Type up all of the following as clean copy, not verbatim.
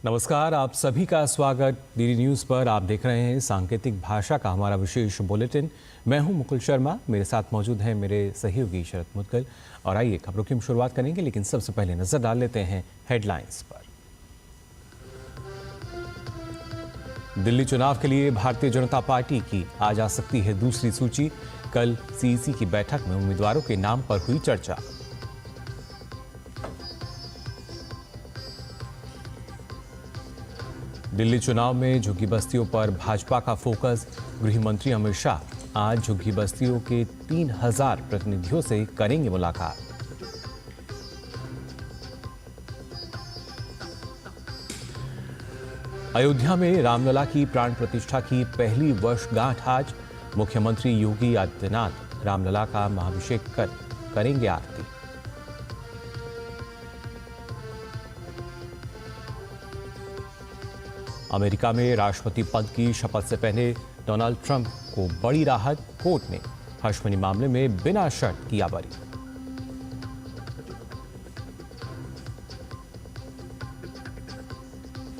नमस्कार, आप सभी का स्वागत डीडी न्यूज़ पर। आप देख रहे हैं सांकेतिक भाषा का हमारा विशेष बुलेटिन। मैं हूं मुकुल शर्मा, मेरे साथ मौजूद हैं मेरे सहयोगी शरद मुदगल। और आइए खबरों की हम शुरुआत करेंगे, लेकिन सबसे पहले नजर डाल लेते हैं हेडलाइंस पर। दिल्ली चुनाव के लिए भारतीय जनता पार्टी की आज आ सकती है दूसरी सूची। कल सीईसी की बैठक में उम्मीदवारों के नाम पर हुई चर्चा। दिल्ली चुनाव में झुग्गी बस्तियों पर भाजपा का फोकस। गृह मंत्री अमित शाह आज झुग्गी बस्तियों के 3000 प्रतिनिधियों से करेंगे मुलाकात। अयोध्या में रामलला की प्राण प्रतिष्ठा की पहली वर्षगांठ आज। मुख्यमंत्री योगी आदित्यनाथ रामलला का महाभिषेक कर करेंगे आरती। अमेरिका में राष्ट्रपति पद की शपथ से पहले डोनाल्ड ट्रंप को बड़ी राहत। कोर्ट ने हर्ष मामले में बिना शर्त किया बरी।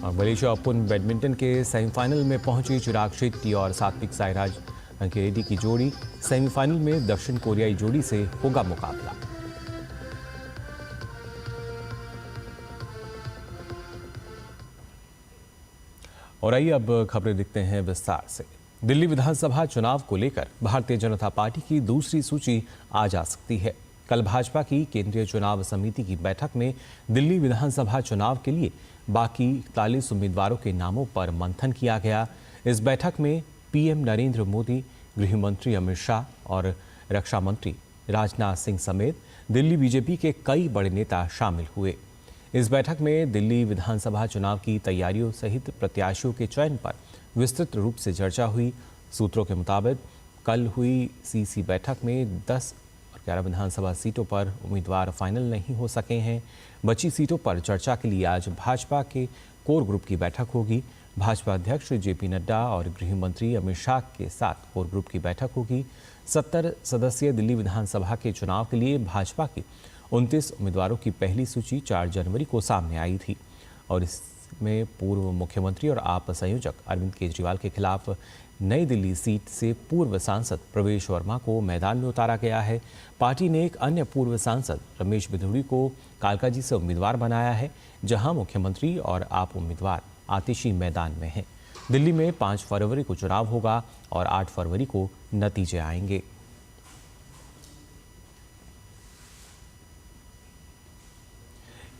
और मलेशिया ओपन बैडमिंटन के सेमीफाइनल में पहुंची चिराग शेट्टी और सात्विक साईराज रंकीरेड्डी की जोड़ी। सेमीफाइनल में दक्षिण कोरियाई जोड़ी से होगा मुकाबला। और आइए अब खबरें देखते हैं विस्तार से। दिल्ली विधानसभा चुनाव को लेकर भारतीय जनता पार्टी की दूसरी सूची आज आ सकती है। कल भाजपा की केंद्रीय चुनाव समिति की बैठक में दिल्ली विधानसभा चुनाव के लिए बाकी 41 उम्मीदवारों के नामों पर मंथन किया गया। इस बैठक में पीएम नरेंद्र मोदी, गृह मंत्री अमित शाह और रक्षा मंत्री राजनाथ सिंह समेत दिल्ली बीजेपी के कई बड़े नेता शामिल हुए। इस बैठक में दिल्ली विधानसभा चुनाव की तैयारियों सहित प्रत्याशियों के चयन पर विस्तृत रूप से चर्चा हुई। सूत्रों के मुताबिक कल हुई सीसी बैठक में 10 और 11 विधानसभा सीटों पर उम्मीदवार फाइनल नहीं हो सके हैं। बची सीटों पर चर्चा के लिए आज भाजपा के कोर ग्रुप की बैठक होगी। भाजपा अध्यक्ष जेपी नड्डा और गृह मंत्री अमित शाह के साथ कोर ग्रुप की बैठक होगी। 70 सदस्यीय दिल्ली विधानसभा के चुनाव के लिए भाजपा की 29 उम्मीदवारों की पहली सूची 4 जनवरी को सामने आई थी और इसमें पूर्व मुख्यमंत्री और आप संयोजक अरविंद केजरीवाल के खिलाफ नई दिल्ली सीट से पूर्व सांसद प्रवेश वर्मा को मैदान में उतारा गया है। पार्टी ने एक अन्य पूर्व सांसद रमेश बिधूड़ी को कालकाजी से उम्मीदवार बनाया है, जहां मुख्यमंत्री और आप उम्मीदवार आतिशी मैदान में हैं। दिल्ली में 5 फरवरी को चुनाव होगा और 8 फरवरी को नतीजे आएंगे।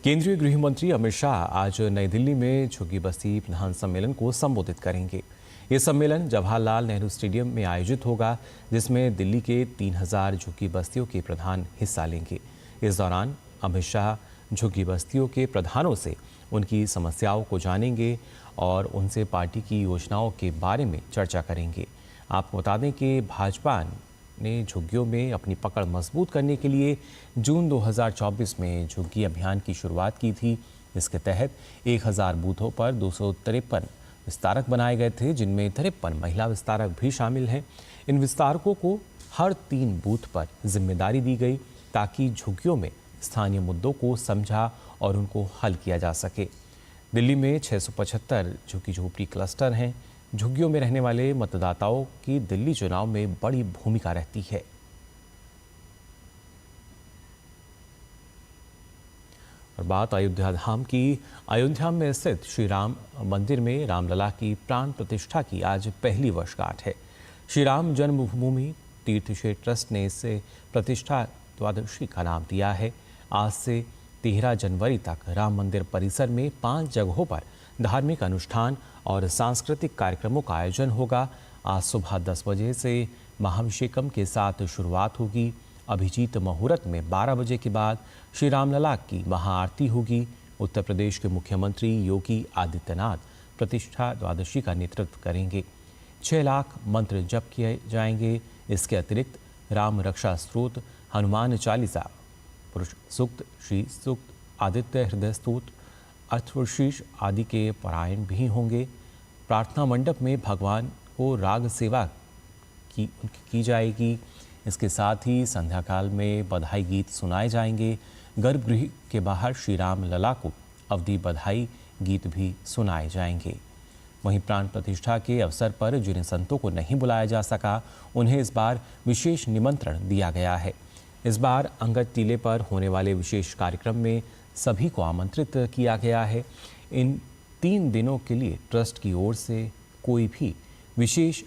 केंद्रीय गृह मंत्री अमित शाह आज नई दिल्ली में झुग्गी बस्ती प्रधान सम्मेलन को संबोधित करेंगे। ये सम्मेलन जवाहरलाल नेहरू स्टेडियम में आयोजित होगा, जिसमें दिल्ली के 3000 झुग्गी बस्तियों के प्रधान हिस्सा लेंगे। इस दौरान अमित शाह झुग्गी बस्तियों के प्रधानों से उनकी समस्याओं को जानेंगे और उनसे पार्टी की योजनाओं के बारे में चर्चा करेंगे। आपको बता दें कि भाजपा ने झुग्गियों में अपनी पकड़ मजबूत करने के लिए जून 2024 में झुग्गी अभियान की शुरुआत की थी। इसके तहत 1000 बूथों पर 253 विस्तारक बनाए गए थे, जिनमें 53 महिला विस्तारक भी शामिल हैं। इन विस्तारकों को हर 3 बूथ पर जिम्मेदारी दी गई ताकि झुग्गियों में स्थानीय मुद्दों को समझा और उनको हल किया जा सके। दिल्ली में 675 झुग्गी झोपड़ी क्लस्टर हैं। झुग्गियों में रहने वाले मतदाताओं की दिल्ली चुनाव में बड़ी भूमिका रहती है। और बात अयोध्या धाम की। अयोध्या में स्थित श्री राम मंदिर में रामलला की प्राण प्रतिष्ठा की आज पहली वर्षगांठ है। श्री राम जन्मभूमि तीर्थ क्षेत्र ट्रस्ट ने इसे प्रतिष्ठा द्वादशी का नाम दिया है। आज से 13 जनवरी तक राम मंदिर परिसर में 5 जगहों पर धार्मिक अनुष्ठान और सांस्कृतिक कार्यक्रमों का आयोजन होगा। आज सुबह 10 बजे से महाभिषेकम के साथ शुरुआत होगी। अभिजीत मुहूर्त में 12 बजे के बाद श्री रामलला की महाआरती होगी। उत्तर प्रदेश के मुख्यमंत्री योगी आदित्यनाथ प्रतिष्ठा द्वादशी का नेतृत्व करेंगे। 6 लाख मंत्र जप किए जाएंगे। इसके अतिरिक्त राम रक्षा स्तोत्र, हनुमान चालीसा, पुरुष सूक्त, श्री सूक्त, आदित्य हृदय स्तोत्र, अर्थशीष आदि के पारायण भी होंगे। प्रार्थना मंडप में भगवान को राग सेवा की जाएगी। इसके साथ ही संध्या काल में बधाई गीत सुनाए जाएंगे। गर्भगृह के बाहर श्री राम लला को अवधि बधाई गीत भी सुनाए जाएंगे। वहीं प्राण प्रतिष्ठा के अवसर पर जिन संतों को नहीं बुलाया जा सका, उन्हें इस बार विशेष निमंत्रण दिया गया है। इस बार अंगद टीले पर होने वाले विशेष कार्यक्रम में सभी को आमंत्रित किया गया है। इन 3 दिनों के लिए ट्रस्ट की ओर से कोई भी विशेष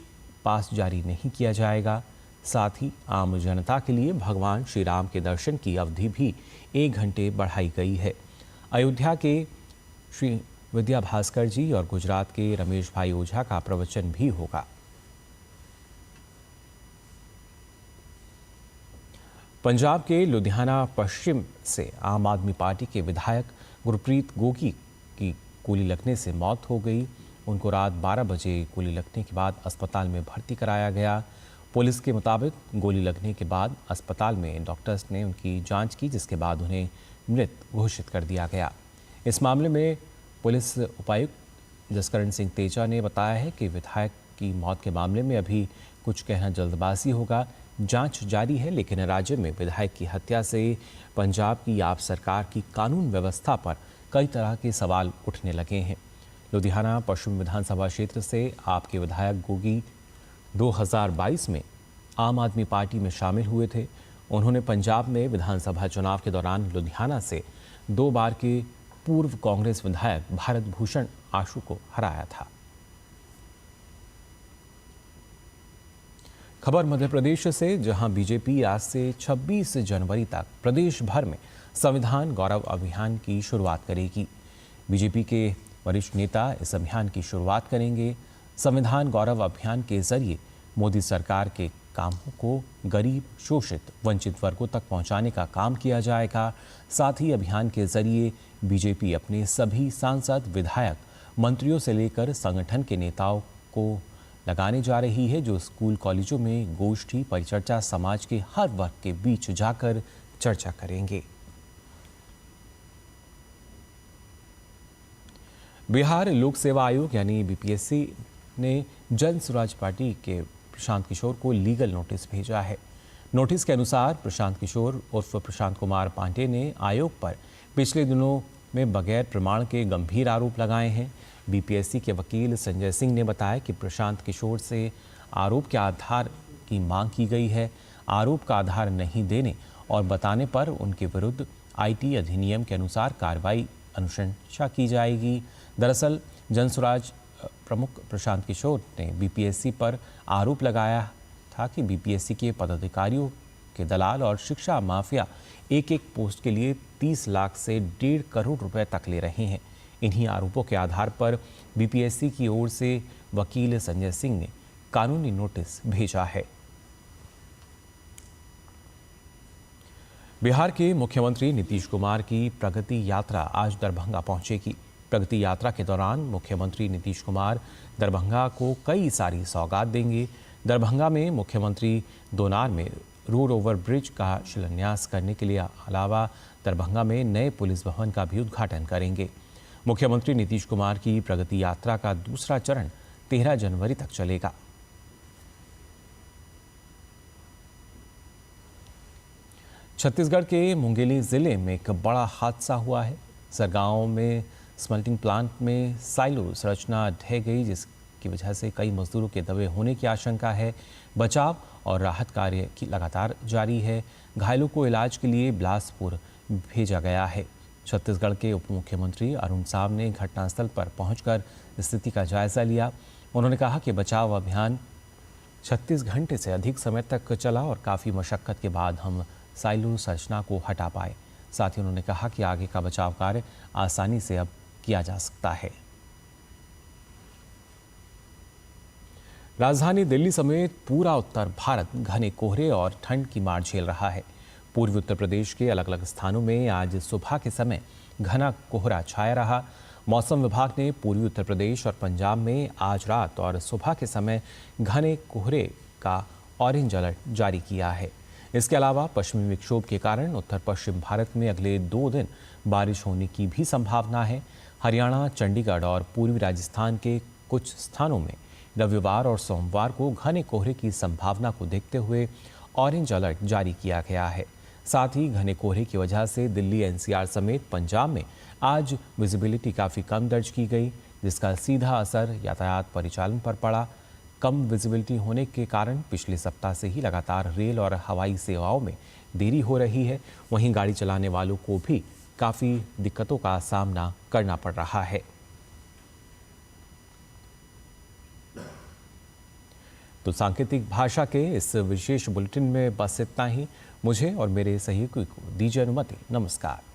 पास जारी नहीं किया जाएगा। साथ ही आम जनता के लिए भगवान श्री राम के दर्शन की अवधि भी 1 घंटे बढ़ाई गई है। अयोध्या के श्री विद्या भास्कर जी और गुजरात के रमेश भाई ओझा का प्रवचन भी होगा। पंजाब के लुधियाना पश्चिम से आम आदमी पार्टी के विधायक गुरप्रीत गोगी की गोली लगने से मौत हो गई। उनको रात 12 बजे गोली लगने के बाद अस्पताल में भर्ती कराया गया। पुलिस के मुताबिक गोली लगने के बाद अस्पताल में डॉक्टर्स ने उनकी जांच की, जिसके बाद उन्हें मृत घोषित कर दिया गया। इस मामले में पुलिस उपायुक्त जसकरण सिंह तेजा ने बताया है कि विधायक की मौत के मामले में अभी कुछ कहना जल्दबाजी होगा। जांच जारी है, लेकिन राज्य में विधायक की हत्या से पंजाब की आप सरकार की कानून व्यवस्था पर कई तरह के सवाल उठने लगे हैं। लुधियाना पश्चिम विधानसभा क्षेत्र से आपके विधायक गोगी 2022 में आम आदमी पार्टी में शामिल हुए थे। उन्होंने पंजाब में विधानसभा चुनाव के दौरान लुधियाना से 2 बार के पूर्व कांग्रेस विधायक भारत भूषण आशु को हराया था। खबर मध्य प्रदेश से, जहां बीजेपी आज से 26 जनवरी तक प्रदेश भर में संविधान गौरव अभियान की शुरुआत करेगी। बीजेपी के वरिष्ठ नेता इस अभियान की शुरुआत करेंगे। संविधान गौरव अभियान के जरिए मोदी सरकार के कामों को गरीब, शोषित, वंचित वर्गों तक पहुंचाने का काम किया जाएगा। साथ ही अभियान के जरिए बीजेपी अपने सभी सांसद, विधायक, मंत्रियों से लेकर संगठन के नेताओं को लगाने जा रही है, जो स्कूल कॉलेजों में गोष्ठी परिचर्चा समाज के हर वर्ग के बीच जाकर चर्चा करेंगे। बिहार लोक सेवा आयोग यानी बीपीएससी ने जन स्वराज पार्टी के प्रशांत किशोर को लीगल नोटिस भेजा है। नोटिस के अनुसार प्रशांत किशोर उर्फ प्रशांत कुमार पांडे ने आयोग पर पिछले दिनों में बगैर प्रमाण के गंभीर आरोप लगाए हैं। बीपीएससी के वकील संजय सिंह ने बताया कि प्रशांत किशोर से आरोप के आधार की मांग की गई है। आरोप का आधार नहीं देने और बताने पर उनके विरुद्ध आईटी अधिनियम के अनुसार कार्रवाई अनुशंसा की जाएगी। दरअसल जनस्वराज प्रमुख प्रशांत किशोर ने बीपीएससी पर आरोप लगाया था कि बीपीएससी के पदाधिकारियों के दलाल और शिक्षा माफिया एक पोस्ट के लिए 30 लाख से 1.5 करोड़ रुपए तक ले रहे हैं। इन्हीं आरोपों के आधार पर बीपीएससी की ओर से वकील संजय सिंह ने कानूनी नोटिस भेजा है। बिहार के मुख्यमंत्री नीतीश कुमार की प्रगति यात्रा आज दरभंगा पहुंचेगी। प्रगति यात्रा के दौरान मुख्यमंत्री नीतीश कुमार दरभंगा को कई सारी सौगात देंगे। दरभंगा में मुख्यमंत्री दोनार में रोड ओवर ब्रिज का शिलान्यास करने के लिए अलावा दरभंगा में नए पुलिस भवन का भी उद्घाटन करेंगे। मुख्यमंत्री नीतीश कुमार की प्रगति यात्रा का दूसरा चरण 13 जनवरी तक चलेगा। छत्तीसगढ़ के मुंगेली जिले में एक बड़ा हादसा हुआ है। सरगांव में स्मेल्टिंग प्लांट में साइलो संरचना ढह गई, जिसकी वजह से कई मजदूरों के दबे होने की आशंका है। बचाव और राहत कार्य की लगातार जारी है। घायलों को इलाज के लिए बिलासपुर भेजा गया है। छत्तीसगढ़ के उप मुख्यमंत्री अरुण साव ने घटनास्थल पर पहुंचकर स्थिति का जायजा लिया। उन्होंने कहा कि बचाव अभियान 36 घंटे से अधिक समय तक चला और काफ़ी मशक्कत के बाद हम साइलो संरचना को हटा पाए। साथ ही उन्होंने कहा कि आगे का बचाव कार्य आसानी से अब किया जा सकता है। राजधानी दिल्ली समेत पूरा उत्तर भारत घने कोहरे और ठंड की मार झेल रहा है। पूर्वी उत्तर प्रदेश के अलग अलग स्थानों में आज सुबह के समय घना कोहरा छाया रहा। मौसम विभाग ने पूर्वी उत्तर प्रदेश और पंजाब में आज रात और सुबह के समय घने कोहरे का ऑरेंज अलर्ट जारी किया है। इसके अलावा पश्चिमी विक्षोभ के कारण उत्तर पश्चिम भारत में अगले 2 दिन बारिश होने की भी संभावना है। हरियाणा, चंडीगढ़ और पूर्वी राजस्थान के कुछ स्थानों में रविवार और सोमवार को घने कोहरे की संभावना को देखते हुए ऑरेंज अलर्ट जारी किया गया है। साथ ही घने कोहरे की वजह से दिल्ली एनसीआर समेत पंजाब में आज विजिबिलिटी काफ़ी कम दर्ज की गई, जिसका सीधा असर यातायात परिचालन पर पड़ा। कम विजिबिलिटी होने के कारण पिछले सप्ताह से ही लगातार रेल और हवाई सेवाओं में देरी हो रही है। वहीं गाड़ी चलाने वालों को भी काफ़ी दिक्कतों का सामना करना पड़ रहा है। तो सांकेतिक भाषा के इस विशेष बुलेटिन में बस इतना ही। मुझे और मेरे सहयोगी को दीजिए अनुमति। नमस्कार।